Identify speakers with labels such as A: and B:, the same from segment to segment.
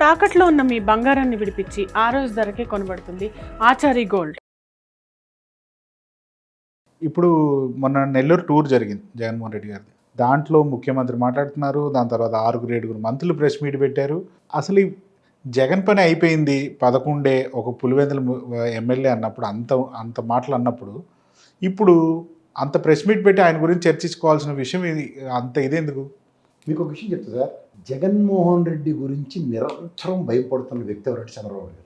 A: తాకట్లో ఉన్న మీ బంగారాన్ని విడిపించి ఆ రోజు ధరకే కొనబడుతుంది ఆచారి గోల్డ్.
B: ఇప్పుడు మొన్న నెల్లూరు టూర్ జరిగింది జగన్మోహన్ రెడ్డి గారిది. దాంట్లో ముఖ్యమంత్రి మాట్లాడుతున్నారు. దాని తర్వాత 6-7 మంత్రులు ప్రెస్ మీట్ పెట్టారు. అసలు ఈ జగన్ పని అయిపోయింది, 11 ఒక పులివెందుల ఎమ్మెల్యే అన్నప్పుడు అంత మాటలు అన్నప్పుడు ఇప్పుడు అంత ప్రెస్ మీట్ పెట్టి ఆయన గురించి చర్చించుకోవాల్సిన విషయం ఇది అంత ఇదేందుకు?
C: మీకు ఒక విషయం చెప్తా సార్, జగన్మోహన్ రెడ్డి గురించి నిరంతరం భయపడుతున్న వ్యక్తి ఎవరంటే చంద్రబాబు గారు.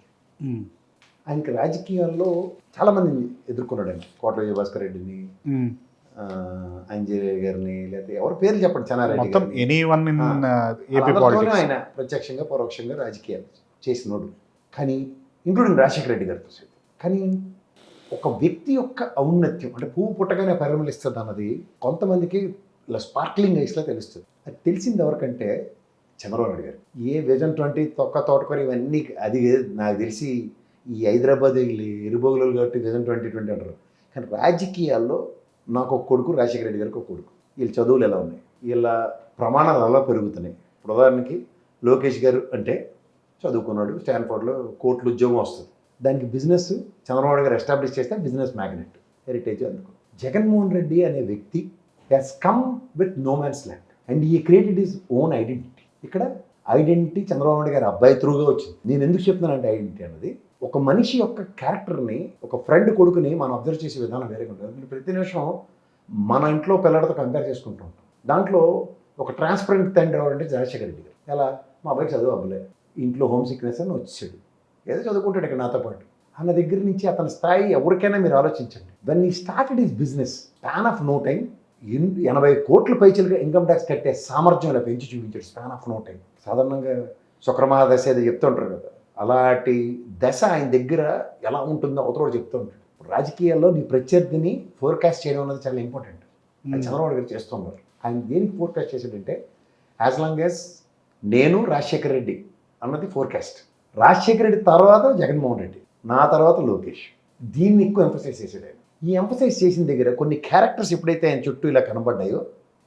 C: ఆయనకి రాజకీయాల్లో చాలామందిని ఎదుర్కొన్నాడు. ఆయన కోట్ల విజయభాస్కర్ రెడ్డిని, అంజయ్ గారిని, లేకపోతే ఎవరి పేర్లు చెప్పండి, చెన్నారెడ్డి, ఆయన ప్రత్యక్షంగా పరోక్షంగా రాజకీయాలు చేసినోడు. కానీ ఇంక్లూడింగ్ రాజశేఖర రెడ్డి గారితో. కానీ ఒక వ్యక్తి యొక్క ఔన్నత్యం అంటే పువ్వు పుట్టగానే పరిమళిస్తుంది అన్నది కొంతమందికి ఇలా స్పార్క్లింగ్ ఐస్లో తెలుస్తుంది. అది తెలిసింది ఎవరికంటే చంద్రబాబు నాయుడు గారు. ఏ విజన్ 20 తోటకూర ఇవన్నీ అది నాకు తెలిసి ఈ హైదరాబాద్ ఎరుబోగులు కాబట్టి విజన్ 2020 అంటారు. కానీ రాజకీయాల్లో నాకు ఒక కొడుకు, రాజశేఖర రెడ్డి గారికి ఒక కొడుకు. వీళ్ళ చదువులు ఎలా ఉన్నాయి, వీళ్ళ ప్రమాణాలు ఎలా పెరుగుతున్నాయి. ఇప్పుడు ఉదాహరణకి లోకేష్ గారు అంటే చదువుకున్నాడు, స్టాన్ఫోర్డ్లో కోర్టులో ఉద్యోగం వస్తుంది. దానికి బిజినెస్ చంద్రబాబు గారు ఎస్టాబ్లిష్ చేస్తే బిజినెస్ మ్యాగ్నెట్, హెరిటేజ్ అందుకు. జగన్మోహన్ రెడ్డి అనే వ్యక్తి has come with no man's land and he created his own identity. ఇక్కడ ఐడెంటిటీ చంద్రబాబు నాయుడు గారి అబ్బాయి త్రూగా వచ్చింది. నేను ఎందుకు చెప్తున్నానంటే ఐడెంటిటీ అన్నది ఒక మనిషి యొక్క క్యారెక్టర్ని, ఒక ఫ్రెండ్ కొడుకుని మనం అబ్జర్వ్ చేసే విధానం వేరేగా ఉంటుంది. మీరు ప్రతి నిమిషం మన ఇంట్లో పిల్లలతో కంపేర్ చేసుకుంటూ ఉంటాం. దాంట్లో ఒక ట్రాన్స్పరెంట్ తండ్రి ఎవరంటే రాజశేఖర రెడ్డి గారు. ఎలా మా అబ్బాయికి చదువు అవ్వలే, ఇంట్లో హోమ్ సిక్నెస్ అని వచ్చాడు, ఏదో చదువుకుంటాడు ఇక్కడ నాతో పాటు అన్న దగ్గర నుంచి అతని స్థాయి ఎవరికైనా మీరు ఆలోచించండి. When he started his business span of no time 80 కోట్ల పైచలుగా ఇన్కమ్ ట్యాక్స్ కట్టే సామర్థ్యం ఇలా పెంచి చూపించాడు స్పాన్ ఆఫ్ నో టైం. సాధారణంగా శుక్రమహాదశ అది చెప్తూ ఉంటారు కదా, అలాంటి దశ ఆయన దగ్గర ఎలా ఉంటుందో అవతల చెప్తూ ఉంటాడు. రాజకీయాల్లో నీ ప్రత్యర్థిని ఫోర్కాస్ట్ చేయడం అనేది చాలా ఇంపార్టెంట్. అది చంద్రబాబు గారు చేస్తున్నారు. ఆయన దేనికి ఫోర్కాస్ట్ చేశాడంటే యాజ్ లాంగ్ యాజ్ నేను రాజశేఖర రెడ్డి అన్నది ఫోర్కాస్ట్. రాజశేఖర రెడ్డి తర్వాత జగన్మోహన్ రెడ్డి, నా తర్వాత లోకేష్. దీన్ని ఎక్కువ ఎంఫసైజ్ చేశాడు ఆయన. ఈ ఎంఫసైజ్ చేసిన దగ్గర కొన్ని క్యారెక్టర్స్ ఎప్పుడైతే ఆయన చుట్టూ ఇలా కనబడ్డాయో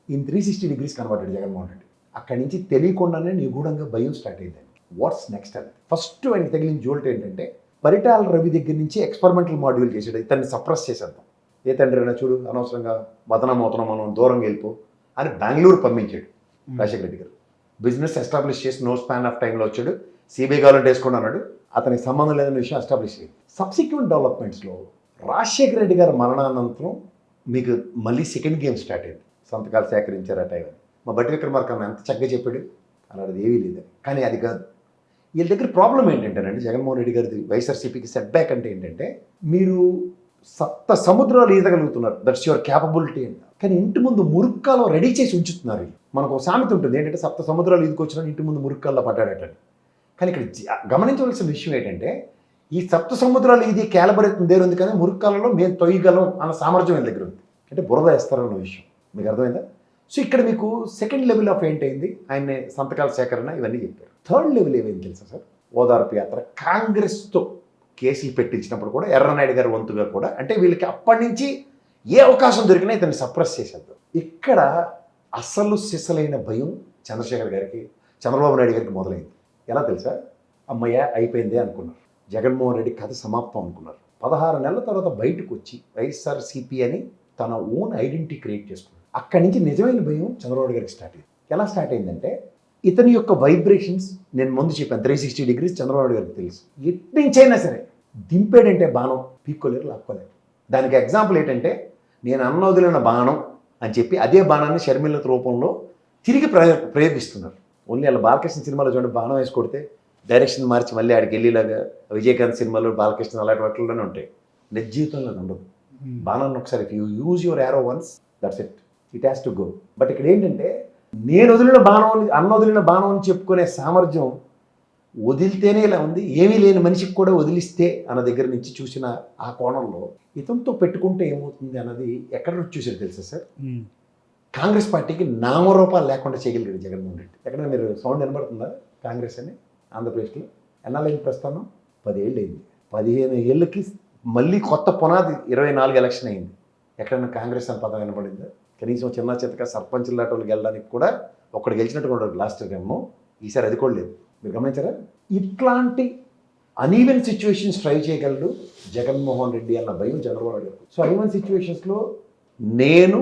C: ఇన్ 360 degrees కనబడ్డాడు జగన్మోహన్ రెడ్డి. అక్కడి నుంచి తెలియకుండానే నిగూఢంగా భయం స్టార్ట్ అయింది. వాట్స్ నెక్స్ట్ అని ఫస్ట్ ఆయనకి తగిలిన జోల్ట్ ఏంటంటే పరిటాల రవి దగ్గర నుంచి ఎక్స్పెరిమెంటల్ మాడ్యూల్ చేసాడు. ఇతన్ని సప్రెస్ చేసేద్దాం, ఏ తండ్రి అయినా చూడు అనవసరంగా మదనమవుతున్నాం మనం, దూరంగా వెళ్ళిపో అని బెంగళూరు పంపించాడు రాజశేఖర రెడ్డి గారు. బిజినెస్ ఎస్టాబ్లిష్ చేసి నో స్పాన్ ఆఫ్ టైంలో వచ్చాడు. సిబిఐ కావాలంటే వేసుకోండి అన్నాడు. అతనికి సంబంధం లేదన్న విషయం ఎస్టాబ్లిష్ అయ్యింది. సబ్సిక్వెంట్ డెవలప్మెంట్స్లో రాజశేఖర రెడ్డి గారి మరణానంతరం మీకు మళ్ళీ సెకండ్ గేమ్ స్టార్ట్ అయింది. సంతకాలు సేకరించారు ఆ టైం. మా బట్టి విక్రమార్క ఎంత చక్కగా చెప్పాడు, అలాంటిది ఏమీ లేదు. కానీ అది కాదు. వీళ్ళ దగ్గర ప్రాబ్లం ఏంటంటేనండి, జగన్మోహన్ రెడ్డి గారిది వైఎస్ఆర్సీపీకి సెట్ బ్యాక్ అంటే ఏంటంటే మీరు సప్త సముద్రాలు ఈదగలుగుతున్నారు, దట్స్ యువర్ క్యాపబిలిటీ అంట. కానీ ఇంటి ముందు మురుక్కాలో రెడీ చేసి ఉంచుతున్నారు. మనకు ఒక సామెత ఉంటుంది ఏంటంటే సప్త సముద్రాలు ఈదుకొచ్చినా ఇంటి ముందు మురుక్కాల్లో పడ్డాడటని. కానీ ఇక్కడ గమనించవలసిన విషయం ఏంటంటే ఈ సప్త సముద్రాలు ఇది క్యాలబరేషన్ దేని ఉంది, కానీ మురుక్కాలలో మేము తొయ్యగలం అన్న సామర్థ్యం వీళ్ళ దగ్గర ఉంది. అంటే బురద వేస్తారన్న విషయం మీకు అర్థమైందా? సో ఇక్కడ మీకు సెకండ్ లెవెల్ ఆఫ్ ఏంటైంది, ఆయన్ని సంతకాల సేకరణ ఇవన్నీ చెప్పారు. థర్డ్ లెవెల్ ఏమైంది తెలుసా సార్? ఓదార్పు యాత్ర. కాంగ్రెస్తో కేసులు పెట్టించినప్పుడు కూడా ఎర్రనాయుడు గారి వంతుగా కూడా అంటే వీళ్ళకి అప్పటి నుంచి ఏ అవకాశం దొరికినా ఇతన్ని సప్రెస్ చేసేద్దాం. ఇక్కడ అసలు సిసలైన భయం చంద్రశేఖర్ గారికి, చంద్రబాబు నాయుడు గారికి మొదలైంది. ఎలా తెలుసా? అమ్మయ్య అయిపోయిందే అనుకున్నారు. జగన్మోహన్ రెడ్డి కథ సమాప్తం అనుకున్నారు. 16 నెలల తర్వాత బయటకు వచ్చి వైఎస్ఆర్సీపీ అని తన ఓన్ ఐడెంటిటీ క్రియేట్ చేసుకున్నారు. అక్కడి నుంచి నిజమైన భయం చంద్రబాబు గారికి స్టార్ట్ అయింది. ఎలా స్టార్ట్ అయిందంటే ఇతని యొక్క వైబ్రేషన్స్ నేను ముందు చెప్పాను 360 degrees చంద్రబాబు గారికి తెలుసు. ఎట్నుంచైనా సరే దింపేడంటే బాణం పీక్కోలేరు, లాక్కోలేరు. దానికి ఎగ్జాంపుల్ ఏంటంటే నేను అన్నవదిలిన బాణం అని చెప్పి అదే బాణాన్ని షర్మిల రూపంలో తిరిగి ప్రయోగిస్తున్నారు. ఓన్లీ వాళ్ళ బాలకృష్ణ సినిమాలో చూడండి, బాణం వేసి కొడితే డైరెక్షన్ మార్చి మళ్ళీ ఆడికి వెళ్ళేలాగా విజయకాంత్ సినిమాలో బాలకృష్ణ అలాంటి వాటిల్లోనే ఉంటాయి. నిజ జీవితంలో ఉండదు. బాణాన్ని ఒకసారి if you use your arrow once that's it has to go. But ఇక్కడ ఏంటంటే నేను వదిలిన బాణం, అన్న వదిలిన బాణం అని చెప్పుకునే సామర్థ్యం వదిలితేనే ఇలా ఉంది, ఏమీ లేని మనిషికి కూడా వదిలిస్తే అన్న దగ్గర నుంచి చూసిన ఆ కోణంలో ఇతనితో పెట్టుకుంటే ఏమవుతుంది అన్నది ఎక్కడ నుంచి చూసారు తెలుసా సార్? కాంగ్రెస్ పార్టీకి నామరూపాలు లేకుండా చేయగలిగాడు జగన్మోహన్ రెడ్డి. ఎక్కడ మీరు సౌండ్ వినబడుతుందా? కాంగ్రెస్ అని ఆంధ్రప్రదేశ్లో ఎన్నాళ్ళైంది ప్రస్థానం? 10 ఏళ్ళు అయింది. 15 ఏళ్ళకి మళ్ళీ కొత్త పునాది 24 ఎలక్షన్ అయింది. ఎక్కడైనా కాంగ్రెస్ అని పదం వినబడిందా? కనీసం చిన్న చితక సర్పంచుల లాంటి వాళ్ళకి వెళ్ళడానికి కూడా ఒక్కడు గెలిచినట్టు కూడా లాస్ట్ టైము. ఈసారి అది కూడా లేదు. మీరు గమనించారా? ఇట్లాంటి అనీవెన్ సిచ్యువేషన్స్ ట్రై చేయగలడు జగన్మోహన్ రెడ్డి అన్న భయం చంద్రబాబు నాయుడు. సో అనీవెన్ సిచ్యువేషన్స్లో నేను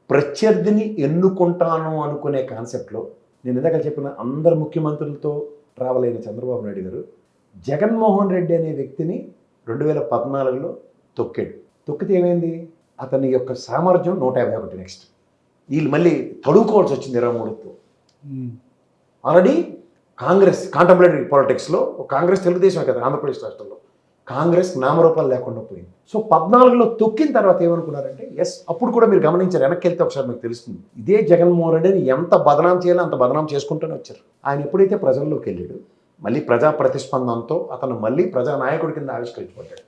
C: ప్రత్యర్థిని ఎన్నుకుంటాను అనుకునే కాన్సెప్ట్లో నేను ఇందాక చెప్పిన అందరు ముఖ్యమంత్రులతో ట్రావెల్ అయిన చంద్రబాబు నాయుడు గారు జగన్మోహన్ రెడ్డి అనే వ్యక్తిని 2014లో తొక్కాడు. తొక్కితే ఏమైంది? అతని యొక్క సామర్థ్యం 151. నెక్స్ట్ వీళ్ళు మళ్ళీ తడుకోవాల్సి వచ్చింది 23తో. ఆల్రెడీ కాంగ్రెస్ కాంటెంపరరీ పాలిటిక్స్లో కాంగ్రెస్ తెలుగుదేశం కదా ఆంధ్రప్రదేశ్ రాష్ట్రంలో కాంగ్రెస్ నామరూపాలు లేకుండా పోయింది. సో 14లో తొక్కిన తర్వాత ఏమనుకున్నారంటే ఎస్, అప్పుడు కూడా మీరు గమనించారు, వెనక్కి వెళ్తే ఒకసారి మీకు తెలుస్తుంది, ఇదే జగన్మోహన్ రెడ్డిని ఎంత బదనాం చేయాలో అంత బదనాం చేసుకుంటూనే వచ్చారు. ఆయన ఎప్పుడైతే ప్రజల్లోకి వెళ్ళాడు, మళ్ళీ ప్రజా ప్రతిస్పందనతో అతను మళ్ళీ ప్రజానాయకుడి కింద ఆవిష్కరించబడ్డాడు.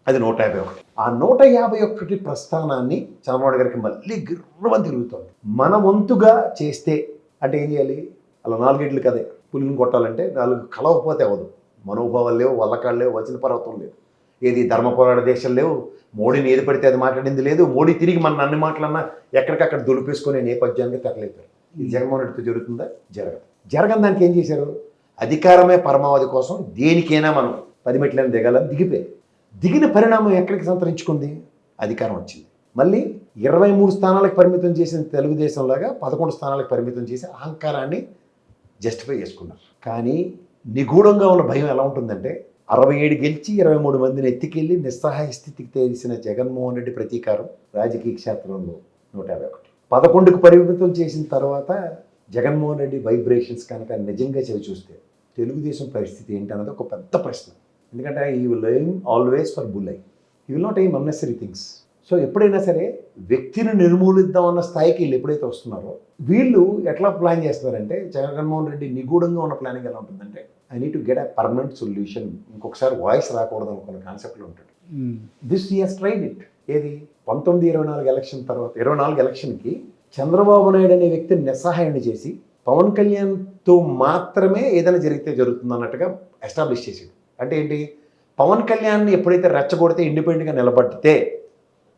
C: అది 151. ఆ 151 ప్రస్థానాన్ని చంద్రబాబు గారికి మళ్ళీ గిర్రమని తిరుగుతుంది. మన వంతుగా చేస్తే అంటే ఏం చేయాలి? అలా 4 ఇడ్లు కదే పులిని కొట్టాలంటే 4 కలవకపోతే అవ్వదు. మనోభావాలు లేవు, వల్లకాళ్ళు లేవు, వచన పర్వతం లేదు, ఏది ధర్మ పోరాట దేశాలు లేవు, మోడీని ఏది పడితే అది మాట్లాడింది లేదు, మోడీ తిరిగి మన అన్ని మాటలన్నా ఎక్కడికక్కడ దులిపేసుకునే నేపథ్యానికి తరలిపోయారు. ఇది జగన్మోహన్ రెడ్డితో జరుగుతుందా? జరగదు. జరగని దానికి ఏం చేశారు? అధికారమే పరమావధి కోసం దేనికైనా మనం 10 మెట్లను దిగాలని దిగిపోయి దిగిన పరిణామం ఎక్కడికి సంతరించుకుంది? అధికారం వచ్చింది. మళ్ళీ 23 స్థానాలకు పరిమితం చేసిన తెలుగుదేశంలాగా 11 స్థానాలకు పరిమితం చేసి అహంకారాన్ని జస్టిఫై చేసుకున్నారు. కానీ నిగూఢంగా ఉన్న భయం ఎలా ఉంటుందంటే 67 గెలిచి 23 మందిని ఎత్తికెళ్ళి నిస్సహాయ స్థితికి తెలిసిన జగన్మోహన్ రెడ్డి ప్రతీకారం రాజకీయ క్షేత్రంలో 151. 11కు పరిమితం చేసిన తర్వాత జగన్మోహన్ రెడ్డి వైబ్రేషన్స్ కనుక నిజంగా చెవి చూస్తే తెలుగుదేశం పరిస్థితి ఏంటి అన్నది ఒక పెద్ద ప్రశ్న. ఎందుకంటే ఈ విల్ ఎయిమ్ ఆల్వేస్ ఫర్ బుల్లై, ఈ will not aim unnecessary things. So ఎప్పుడైనా సరే వ్యక్తిని నిర్మూలిద్దాం అన్న స్థాయికి వీళ్ళు ఎప్పుడైతే వస్తున్నారో వీళ్ళు ఎట్లా ప్లాన్ చేస్తున్నారంటే జగన్మోహన్ రెడ్డి నిగూఢంగా ఉన్న ప్లానింగ్ ఎలా ఉంటుందంటే I need to get a permanent solution, ఇంకొకసారి వాయిస్ రాకూడదు అనుకున్న కాన్సెప్ట్లో ఉంటాడు. This he has tried it. ఏది 19-24 ఎలక్షన్ తర్వాత 24 ఎలక్షన్కి చంద్రబాబు నాయుడు అనే వ్యక్తిని నిస్సహాయాన్ని చేసి పవన్ కళ్యాణ్తో మాత్రమే ఏదైనా జరిగితే జరుగుతుంది అన్నట్టుగా ఎస్టాబ్లిష్ చేసాడు. అంటే ఏంటి? పవన్ కళ్యాణ్ని ఎప్పుడైతే రెచ్చగొడితే ఇండిపెండెంట్గా నిలబడితే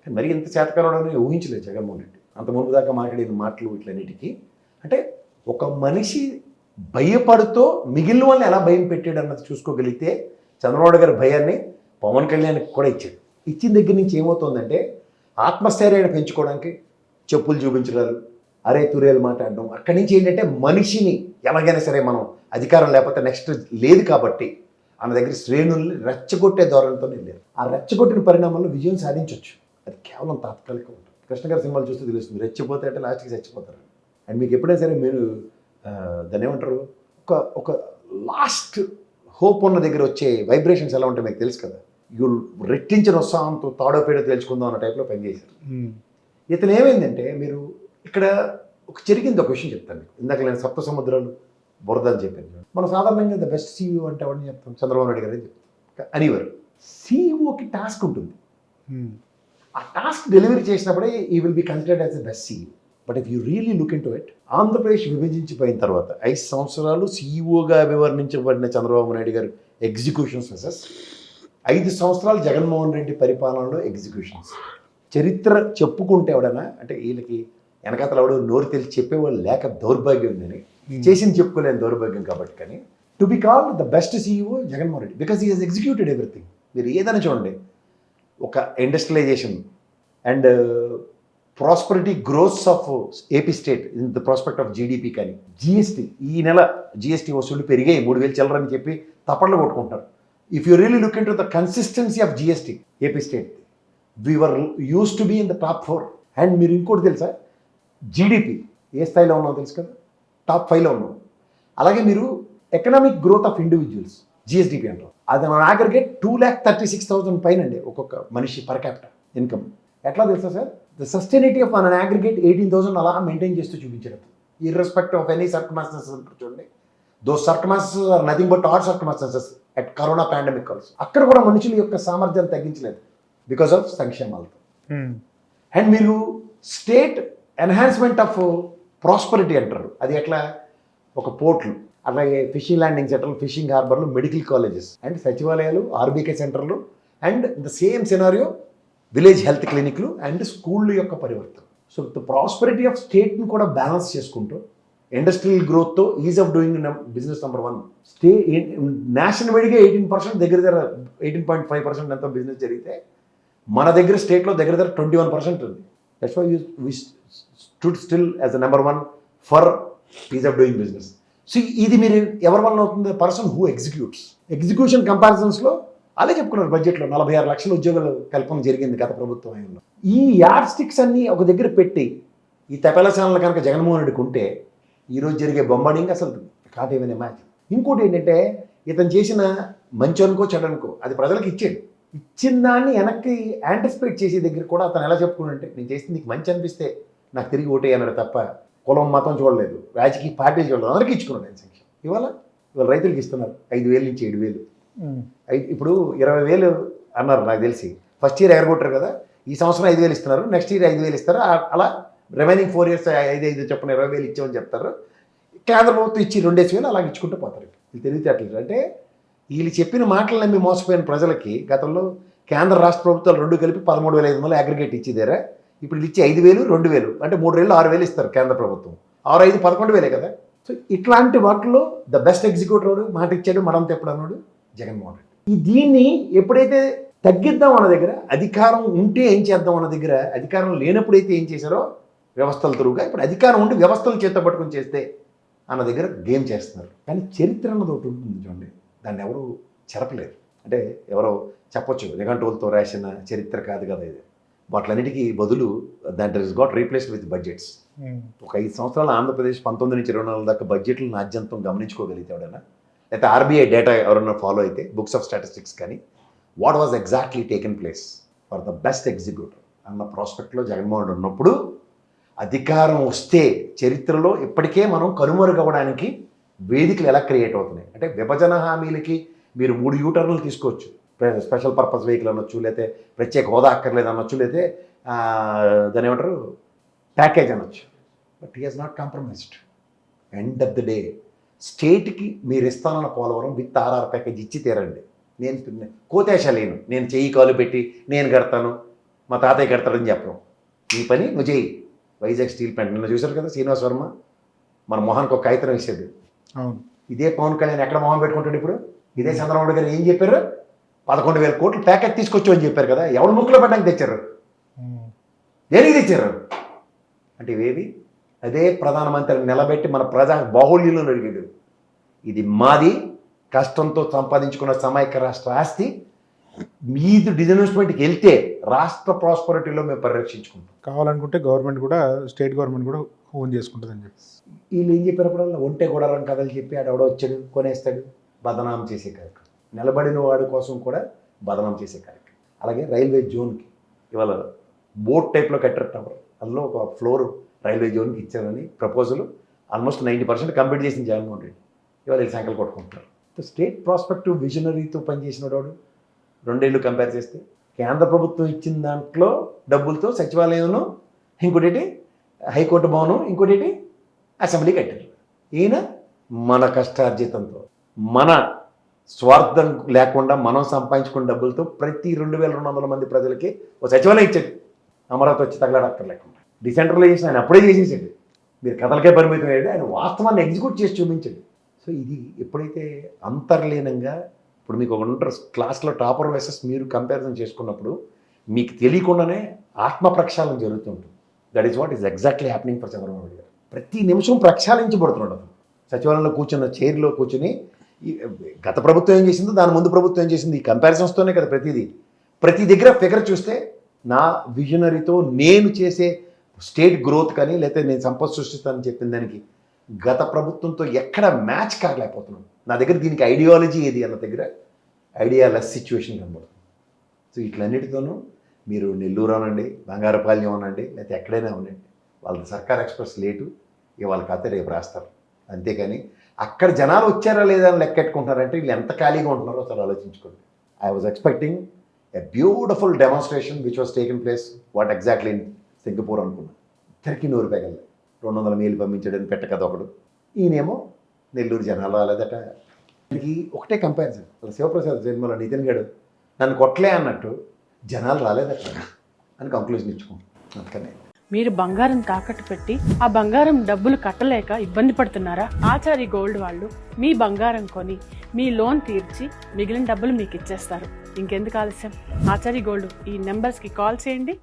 C: మరి ఇంత చేతకరని ఊహించలేదు జగన్మోహన్ రెడ్డి. అంత ముందు దాకా మాట్లాడిన మాటలు ఇట్లన్నిటికీ అంటే ఒక మనిషి భయపడుతూ మిగిలిన వాళ్ళని ఎలా భయం పెట్టాడు అన్నది చూసుకోగలిగితే చంద్రబాబు గారి భయాన్ని పవన్ కళ్యాణ్కి కూడా ఇచ్చాడు. ఇచ్చిన దగ్గర నుంచి ఏమవుతుందంటే ఆత్మస్థైర్యాన్ని పెంచుకోవడానికి చెప్పులు చూపించడాలు, అరే తురేలు మాట్లాడడం, అక్కడి నుంచి ఏంటంటే మనిషిని ఎలాగైనా సరే మనం అధికారం లేకపోతే నెక్స్ట్ లేదు కాబట్టి అన్న దగ్గర శ్రేణుల్ని రెచ్చగొట్టే ధోరణితో వెళ్ళారు. ఆ రెచ్చగొట్టిన పరిణామంలో విజయం సాధించవచ్చు. అది కేవలం తాత్కాలికం ఉంటుంది. కృష్ణ గారి సినిమాలు చూస్తే తెలుస్తుంది, రెచ్చిపోతే అంటే లాస్ట్కి చచ్చిపోతారు. అండ్ మీకు ఎప్పుడైనా సరే మీరు దాన్ని ఏమంటారు, ఒక లాస్ట్ హోప్ ఉన్న దగ్గర వచ్చే వైబ్రేషన్స్ ఎలా ఉంటాయి మీకు తెలుసు కదా. రెట్టించిన ఉత్సాహంతో తాడోపేడో తేల్చుకుందాం అన్న టైప్లో పనిచేశారు. ఇతను ఏమైందంటే మీరు ఇక్కడ జరిగింది ఒక విషయం చెప్తాను మీకు. ఇందాక నేను సప్త సముద్రాలు బురద అని చెప్పాను. మనం సాధారణంగా ద బెస్ట్ సీఈఓ అంటే ఎవరిని చెప్తాం? చంద్రబాబు నాయుడు గారు చెప్తాం. అనివారు సీఈఓకి టాస్క్ ఉంటుంది. ఆ టాస్క్ డెలివరీ చేసినప్పుడే he will be considered as the best CEO. But if you really look into it, Andhra Pradesh విభజించిపోయిన తర్వాత 5 సంవత్సరాలు సీఈఓగా వివరించబడిన చంద్రబాబు నాయుడు గారు ఎగ్జిక్యూషన్స్ వర్సెస్ 5 సంవత్సరాలు జగన్మోహన్ రెడ్డి పరిపాలనలో ఎగ్జిక్యూషన్స్. చరిత్ర చెప్పుకుంటే ఎవడైనా అంటే వీళ్ళకి వెనకాతలు ఎవడో నోరు తెలిసి చెప్పేవాళ్ళు లేక దౌర్భాగ్యం ఉందని, చేసింది చెప్పుకోలేని దౌర్భాగ్యం కాబట్టి. కానీ to be called the best CEO Jaganmohan Reddy because he has executed everything. మీరు ఏదైనా చూడండి, ఒక industrialisation and prosperity growths of AP state in the prospect of GDP. కానీ జిఎస్టీ, ఈ నెల జిఎస్టీ వసూళ్లు పెరిగాయి 3000 చిల్లరని చెప్పి తప్పట్లు కొట్టుకుంటారు. If you really look into the consistency of GST AP state, we were use to be in the top 4. And మీరు ఇంకోటి తెలుసా, జీడిపి ఏ స్థాయిలో ఉన్నామో తెలుసు కదా, టాప్ 5లో ఉన్నాం. అలాగే మీరు economic growth of individuals GSDP అంటారు, అది మన అగ్రిగేట్ 2,36,000 పైన అండి ఒక్కొక్క మనిషి పర్ క్యాపిటల్ ఇన్కమ్. ఎట్లా తెలుసా sir? The సస్టైనిటీ of an aggregate 18,000 అలా మెయింటైన్ చేస్తూ చూపించారు. ఇర్రెస్పెక్టివ్ ఆఫ్ ఎనీ సర్కమ్స్టాన్సెస్ చూడండి, though circumstances are nothing but odd circumstances at corona pandemic also. అక్కడ కూడా మనుషుల యొక్క సామర్థ్యాన్ని తగ్గించలేదు బికాస్ ఆఫ్ సంక్షేమాలతో. అండ్ మీరు స్టేట్ ఎన్హాన్స్మెంట్ ఆఫ్ ప్రాస్పరిటీ అంటారు, అది ఎట్లా? ఒక పోర్ట్లు, అలాగే ఫిషింగ్ ల్యాండింగ్ సెంటర్లు, ఫిషింగ్ హార్బర్లు, మెడికల్ కాలేజెస్ అండ్ సచివాలయాలు, ఆర్బీకే సెంటర్లు and the same scenario village health క్లినిక్లు అండ్ స్కూళ్ళ యొక్క పరివర్తన. సో ద ప్రాస్పరిటీ ఆఫ్ స్టేట్ని కూడా బ్యాలెన్స్ చేసుకుంటూ ఇండస్ట్రియల్ గ్రోత్తో is of doing business number 1. National వైడ్గా 18% దగ్గర 18.5% ఎంతో బిజినెస్ జరిగితే మన దగ్గర స్టేట్లో దగ్గర 21% ఉంది. That's why we stood still as a number 1 for ease of doing business. So ఇది మీరు ఎవరి వల్ల అవుతుంది? పర్సన్ హూ ఎగ్జిక్యూషన్ కంపారిజన్స్లో అదే చెప్పుకున్నారు. బడ్జెట్లో 46 లక్షల ఉద్యోగాలు కల్పన జరిగింది గత ప్రభుత్వం హయాంలో. ఈ యార్డ్ స్టిక్స్ అన్నీ ఒక దగ్గర పెట్టి ఈ తపెల ఛానల్ కనుక జగన్మోహన్ రెడ్డికి ఉంటే ఈరోజు జరిగే బొంబాడింగ్ అసలు కాదు ఏమైనా మ్యాచ్. ఇంకోటి ఏంటంటే ఇతను చేసిన మంచి అనుకో చెడనుకో అది ప్రజలకు ఇచ్చాడు. ఇచ్చిన దాన్ని వెనక్కి యాంటిసిపేట్ చేసే దగ్గర కూడా అతను ఎలా చెప్పుకున్నాడంటే నేను చేసింది నీకు మంచి అనిపిస్తే నాకు తిరిగి ఓటే అన్నాడు తప్ప కులం మతం చూడలేదు, రాజకీయ పార్టీలు చూడలేదు, అందరికీ ఇచ్చుకున్నాడు ఆయన సంఖ్య. ఇవాళ రైతులకు ఇస్తున్నారు 5,000 నుంచి 7,000. ఇప్పుడు 20,000 అన్నారు నాకు తెలిసి. ఫస్ట్ ఇయర్ ఎగరగొట్టారు కదా, ఈ సంవత్సరం 5,000 ఇస్తున్నారు, నెక్స్ట్ ఇయర్ 5,000 ఇస్తారు. అలా రిమైనింగ్ 4 years 5,500 చెప్పిన 20,000 ఇచ్చామని చెప్తారు. కేంద్ర ప్రభుత్వం ఇచ్చి 2,000 అలాగే ఇచ్చుకుంటూ పోతారు. ఇది తెలివితేటలు. అంటే వీళ్ళు చెప్పిన మాటలు నమ్మి మోసపోయిన ప్రజలకి గతంలో కేంద్ర రాష్ట్ర ప్రభుత్వాలు 2 కలిపి 13,500 అగ్రిగేట్ ఇచ్చేదారా. ఇప్పుడు ఇచ్చి 5,000 2,000 అంటే 3 ఏళ్ళు 6,000 ఇస్తారు కేంద్ర ప్రభుత్వం. 6 5 11,000 కదా. సో ఇట్లాంటి వాటిలో ద బెస్ట్ ఎగ్జిక్యూటివ్ మాట ఇచ్చాడు, మనం తెప్పుడు అన్నాడు జగన్మోహన్ రెడ్డి. దీన్ని ఎప్పుడైతే తగ్గిద్దాం అన్న దగ్గర, అధికారం ఉంటే ఏం చేద్దాం అన్న దగ్గర, అధికారం లేనప్పుడైతే ఏం చేశారో వ్యవస్థల తరువుగా, ఇప్పుడు అధికారం ఉండి వ్యవస్థలు చేత పట్టుకుని చేస్తే అన్న దగ్గర గేమ్ చేస్తున్నారు. కానీ చరిత్ర అన్నది ఒకటి ఉంటుంది చూడండి, దాన్ని ఎవరు చెరపలేరు. అంటే ఎవరో చెప్పొచ్చు నిఘంటువులతో రాసిన చరిత్ర కాదు కదా ఇది. వాటిలన్నిటికీ బదులు దాంట్ is got replaced with budgets. ఒక 5 సంవత్సరాల ఆంధ్రప్రదేశ్ 19 నుంచి 24 దాకా బడ్జెట్లు నాద్యంతం గమనించుకోగలిగితే ఎవడైనా, లేకపోతే ఆర్బీఐ డేటా ఎవరన్నా ఫాలో అయితే బుక్స్ ఆఫ్ స్టాటిస్టిక్స్ కానీ what was exactly taken place for the best executive అన్న ప్రాస్పెక్ట్లో జగన్మోహన్ రెడ్డి ఉన్నప్పుడు అధికారం వస్తే చరిత్రలో ఇప్పటికే మనం కనుమరుగవ్వడానికి వేదికలు ఎలా క్రియేట్ అవుతున్నాయి. అంటే విభజన హామీలకి మీరు 3 యూటర్న్లు తీసుకోవచ్చు. స్పెషల్ పర్పస్ వెహికల్ అనొచ్చు, లేకపోతే ప్రత్యేక హోదా అక్కర్లేదు అనొచ్చు, లేకపోతే దాని ఏమంటారు ప్యాకేజ్ అనొచ్చు. But he has not compromised. End of the day స్టేట్కి మీరు ఇస్తానన్న పోలవరం విత్ ఆర్ఆర్ ప్యాకేజ్ ఇచ్చి తీరండి. నేను కోతేశ లేను, నేను చెయ్యి కాలు పెట్టి నేను కడతాను, మా తాతయ్య కడతాడని చెప్పను. నీ పని నువ్వు చెయ్యి. వైజాగ్ స్టీల్ ప్లాంట్ నిన్న చూశారు కదా, శ్రీనివాస్ వర్మ మన మొహానికి ఒక కాగితం వేసేది. ఇదే పవన్ కళ్యాణ్ ఎక్కడ మొహం పెట్టుకుంటాడు ఇప్పుడు? ఇదే చంద్రబాబు గారు ఏం చెప్పారు? 11,000 కోట్లు ప్యాకేజ్ తీసుకొచ్చు అని చెప్పారు కదా. ఎవడు ముక్కులో పడ్డానికి తెచ్చారు? దేనికి తెచ్చారు? అంటే ఇవేవి అదే ప్రధానమంత్రిని నిలబెట్టి మన ప్రజా బాహుళ్యంలో అడిగాడు. ఇది మాది, కష్టంతో సంపాదించుకున్న సమైక్య రాష్ట్ర ఆస్తి, మీది డిజిన్వెస్ట్మెంట్కి వెళ్తే రాష్ట్ర ప్రాస్పరిటీలో మేము పరిరక్షించుకుంటాం.
B: కావాలనుకుంటే గవర్నమెంట్ కూడా, స్టేట్ గవర్నమెంట్ కూడా ఓన్ చేసుకుంటుందని చెప్పి
C: వీళ్ళు ఏం చెప్పినప్పుడల్లా ఒంటే గొడవరం కథలు చెప్పి ఆడెవడో వచ్చాడు కొనేస్తాడు, బదనాం చేసే కార్యక్రమం. నిలబడిన వాడి కోసం కూడా బదనాం చేసే కార్యక్రమం. అలాగే రైల్వే జోన్కి ఇవాళ బోట్ టైప్లో కట్టారు టవర్, అందులో ఒక ఫ్లోర్ రైల్వే జోన్కి ఇచ్చారని ప్రపోజల్ ఆల్మోస్ట్ 90% కంప్లీట్ చేసిన జగన్మోహన్ రెడ్డి. ఇవాళ వీళ్ళు సంఖ్యలు కొట్టుకుంటారు. స్టేట్ ప్రాస్పెక్టివ్ విజనరీతో పనిచేసిన వాడు 2 ఏళ్ళు కంపేర్ చేస్తే కేంద్ర ప్రభుత్వం ఇచ్చిన దాంట్లో డబ్బులతో సచివాలయంలో, ఇంకోటి హైకోర్టు భవనం, ఇంకోటి అసెంబ్లీ కట్టారు. ఈయన మన కష్టార్జితంతో, మన స్వార్థం లేకుండా మనం సంపాదించుకున్న డబ్బులతో ప్రతి 2,200 మంది ప్రజలకి ఒక సచివాలయం ఇచ్చాడు. అమరావతి వచ్చి తగలడక్కర్ లేకుండా డిసెంట్రలైజేషన్ ఆయన అప్పుడే చేసేసాడు. మీరు కథలకే పరిమితం అయ్యాడు, ఆయన వాస్తవాన్ని ఎగ్జిక్యూట్ చేసి చూపించాడు. సో ఇది ఎప్పుడైతే అంతర్లీనంగా, ఇప్పుడు మీకు ఒక ఉంటారు క్లాస్లో టాపర్ వర్సెస్ మీరు కంపారిజన్ చేసుకున్నప్పుడు మీకు తెలియకుండానే ఆత్మ ప్రక్షాళన జరుగుతుంటుంది. That is what is exactly happening for Chandrababu Naidu గారు. ప్రతి నిమిషం ప్రక్షాళించబడుతున్నాడు. సచివాలయంలో కూర్చున్న చైర్లో కూర్చుని గత ప్రభుత్వం ఏం చేసిందో, దాని ముందు ప్రభుత్వం ఏం చేసింది, ఈ కంపారిజన్స్తోనే కదా ప్రతి దగ్గర ఫిగర్ చూస్తే నా విజనరీతో నేను చేసే స్టేట్ గ్రోత్ కానీ, లేకపోతే నేను సంపద సృష్టిస్తానని చెప్పిన దానికి గత ప్రభుత్వంతో ఎక్కడ మ్యాచ్ కాలేకపోతున్నాను. నా దగ్గర దీనికి ఐడియాలజీ ఏది అన్న దగ్గర ఐడియాలెస్ సిచ్యువేషన్ కనబడుతుంది. సో ఇట్లన్నిటితోనూ మీరు నెల్లూరు అనండి, బంగారపాలెం అనండి, లేకపోతే ఎక్కడైనా ఉండండి, వాళ్ళది సర్కార్ ఎక్స్ప్రెస్ లేటు, ఇవాళ కథ రేపు రాస్తారు. అంతేకాని అక్కడ జనాలు వచ్చారా లేదా అని లెక్కెట్టుకుంటున్నారంటే వీళ్ళు ఎంత ఖాళీగా ఉంటున్నారో అసలు ఆలోచించుకోండి. I was expecting a beautiful demonstration which was taken place what exactly in Singapore అనుకున్నాను. ఇద్దరికి 100 రూపాయలు 200 మీలు పంపించడానికి పెట్ట కదా ఒకడు. ఈయనేమో నెల్లూరు జనాలు రాలేదట. దీనికి ఒకటే కంపారిజన్. శివప్రసాద్ జన్మలో నితిన్ గడు నన్ను కొట్టలే అన్నట్టు జనాలు రాలేదట అని కంక్లూజన్ ఇచ్చుకుంటాం. అందుకనే
A: మీరు బంగారం తాకట్టు పెట్టి ఆ బంగారం డబ్బులు కట్టలేక ఇబ్బంది పడుతున్నారా? ఆచారి గోల్డ్ వాళ్ళు మీ బంగారం కొని మీ లోన్ తీర్చి మిగిలిన డబ్బులు మీకు ఇచ్చేస్తారు. ఇంకెందుకు ఆలస్యం? ఆచారి గోల్డ్ ఈ నెంబర్స్కి కాల్ చేయండి.